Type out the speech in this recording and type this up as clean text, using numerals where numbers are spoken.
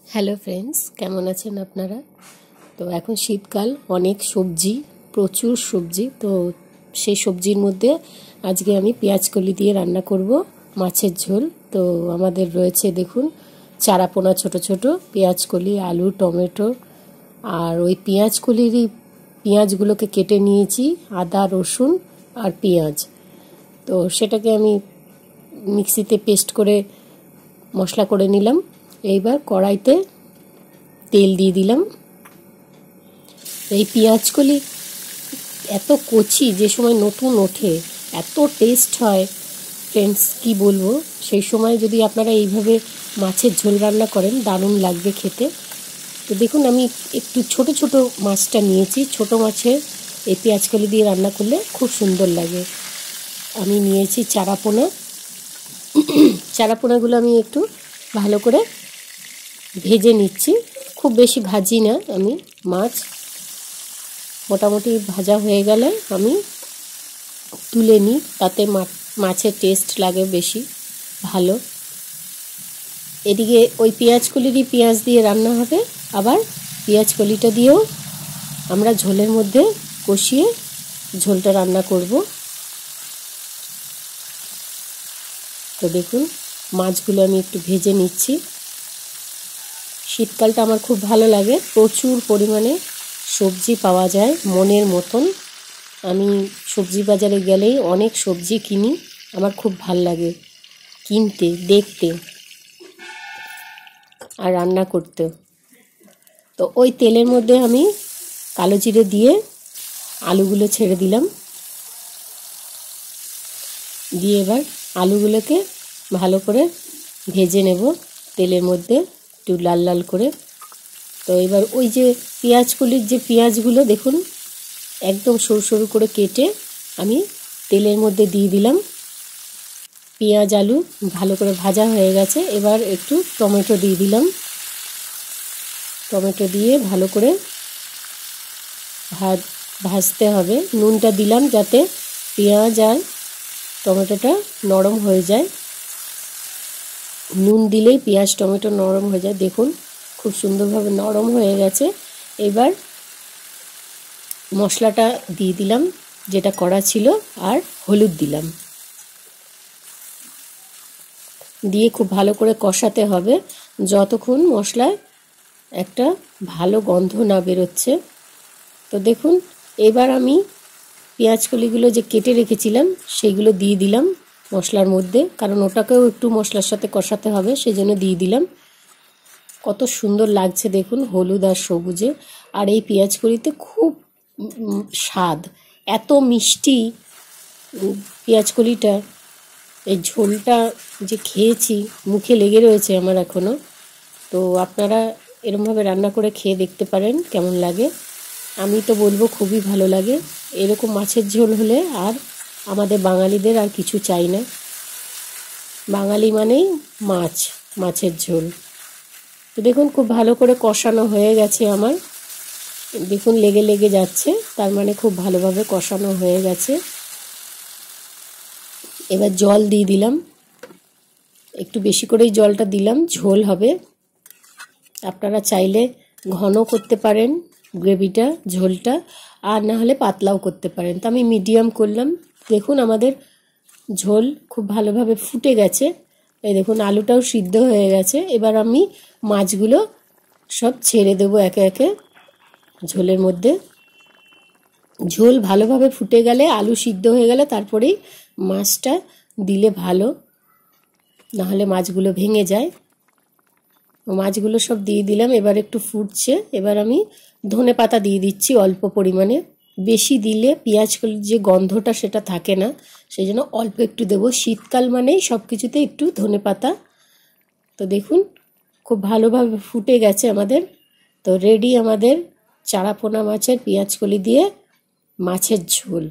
Hello friends, কেমন আছেন আপনারা? তো এখন শীতকাল, অনেক সবজি, প্রচুর সবজি। তো সেই সবজির মধ্যে আজকে আমি পেঁয়াজ কলি দিয়ে রান্না করব মাছের ঝোল। তো আমাদের রয়েছে দেখুন চারাপোনা ছোট ছোট পেঁয়াজ কলি, আলু, টমেটো, আর ওই পেঁয়াজ কলিরই পেঁয়াজগুলোকে কেটে নিয়েছি, আদা, রসুন আর পেঁয়াজ। তো সেটাকে আমি মিক্সিতে পেস্ট করে মশলা করে নিলাম। এইবার কড়াইতে তেল দিয়ে দিলাম। এই পেঁয়াজকলি এত কচি, যে সময় নতুন ওঠে এত টেস্ট হয় ফ্রেন্ডস, কি বলবো। সেই সময় যদি আপনারা এইভাবে মাছের ঝোল রান্না করেন দারুণ লাগবে খেতে। তো দেখুন আমি একটু ছোট ছোট মাছটা নিয়েছি। ছোট মাছের এই পেঁয়াজকলি দিয়ে রান্না করলে খুব সুন্দর লাগে। আমি নিয়েছি চারাপোনা। চারাপোনাগুলো আমি একটু ভালো করে ভেজে নিচ্ছি, খুব বেশি ভাজি না আমি। মাছ মোটামুটি ভাজা হয়ে গেলে আমি তুলে নিই, তাতে মাছের টেস্ট লাগে বেশি ভালো। এদিকে ওই পেঁয়াজকলিরই পেঁয়াজ দিয়ে রান্না হবে, আবার পেঁয়াজকলিটা দিয়েও আমরা ঝোলের মধ্যে কষিয়ে ঝোলটা রান্না করব। তো দেখুন মাছগুলো আমি একটু ভেজে নিচ্ছি। শীতকালটা আমার খুব ভালো লাগে, প্রচুর পরিমাণে সবজি পাওয়া যায় মনের মতন। আমি সবজি বাজারে গেলেই অনেক সবজি কিনি, আমার খুব ভাল লাগে কিনতে, দেখতে আর রান্না করতে। তো ওই তেলের মধ্যে আমি কালো জিরে দিয়ে আলুগুলো ছেড়ে দিলাম। দিয়ে এবার আলুগুলোকে ভালো করে ভেজে নেব তেলের মধ্যে, একটু লাল লাল করে। তো এবার ওই যে পেঁয়াজকলির যে পেঁয়াজগুলো দেখুন একদম সরু সরু করে কেটে আমি তেলের মধ্যে দিয়ে দিলাম। পেঁয়াজ আলু ভালো করে ভাজা হয়ে গেছে, এবার একটু টমেটো দিয়ে দিলাম। টমেটো দিয়ে ভালো করে ভাজতে হবে। নুনটা দিলাম যাতে পেঁয়াজ আর টমেটোটা নরম হয়ে যায়। নুন দিলেই পেঁয়াজ টমেটো নরম হয়ে যায়। দেখুন খুব সুন্দরভাবে নরম হয়ে গেছে। এবার মশলাটা দিয়ে দিলাম যেটা করা ছিল, আর হলুদ দিলাম। দিয়ে খুব ভালো করে কষাতে হবে যতক্ষণ মশলায় একটা ভালো গন্ধ না বেরোচ্ছে। তো দেখুন এবার আমি পেঁয়াজকলিগুলো যে কেটে রেখেছিলাম সেইগুলো দিয়ে দিলাম মশলার মধ্যে, কারণ ওটাকেও একটু মশলার সাথে কষাতে হবে, সেজন্য দিয়ে দিলাম। কত সুন্দর লাগছে দেখুন হলুদ আর সবুজে। আর এই পেঁয়াজকলিতে খুব স্বাদ, এত মিষ্টি পেঁয়াজকলিটা। এই ঝোলটা যে খেয়েছি মুখে লেগে রয়েছে আমার এখনও। তো আপনারা এরমভাবে রান্না করে খেয়ে দেখতে পারেন কেমন লাগে। আমি তো বলবো খুবই ভালো লাগে। এরকম মাছের ঝোল হলে আর আমাদের বাঙালিদের আর কিছু চাই না। বাঙালি মানেই মাছ, মাছের ঝোল। তো দেখুন খুব ভালো করে কষানো হয়ে গেছে আমার। দেখুন লেগে লেগে যাচ্ছে, তার মানে খুব ভালোভাবে কষানো হয়ে গেছে। এবার জল দিয়ে দিলাম, একটু বেশি করেই জলটা দিলাম, ঝোল হবে। আপনারা চাইলে ঘন করতে পারেন গ্রেভিটা, ঝোলটা, আর না হলে পাতলাও করতে পারেন। তো আমি মিডিয়াম করলাম। দেখুন আমাদের ঝোল খুব ভালোভাবে ফুটে গেছে। এই দেখুন আলুটাও সিদ্ধ হয়ে গেছে। এবার আমি মাছগুলো সব ছেড়ে দেবো একে একে ঝোলের মধ্যে। ঝোল ভালোভাবে ফুটে গেলে, আলু সিদ্ধ হয়ে গেলে তারপরেই মাছটা দিলে ভালো, নাহলে মাছগুলো ভেঙে যায়। মাছগুলো সব দিয়ে দিলাম। এবার একটু ফুটছে, এবার আমি ধনেপাতা দিয়ে দিচ্ছি অল্প পরিমাণে। বেশি দিলে পেঁয়াজকলির যে গন্ধটা সেটা থাকে না, সেই জন্য অল্প একটু দেবো। শীতকাল মানেই সব কিছুতে একটু ধনেপাতা। তো দেখুন খুব ভালোভাবে ফুটে গেছে আমাদের। তো রেডি আমাদের চারাপোনা মাছের পেঁয়াজকলি দিয়ে মাছের ঝোল।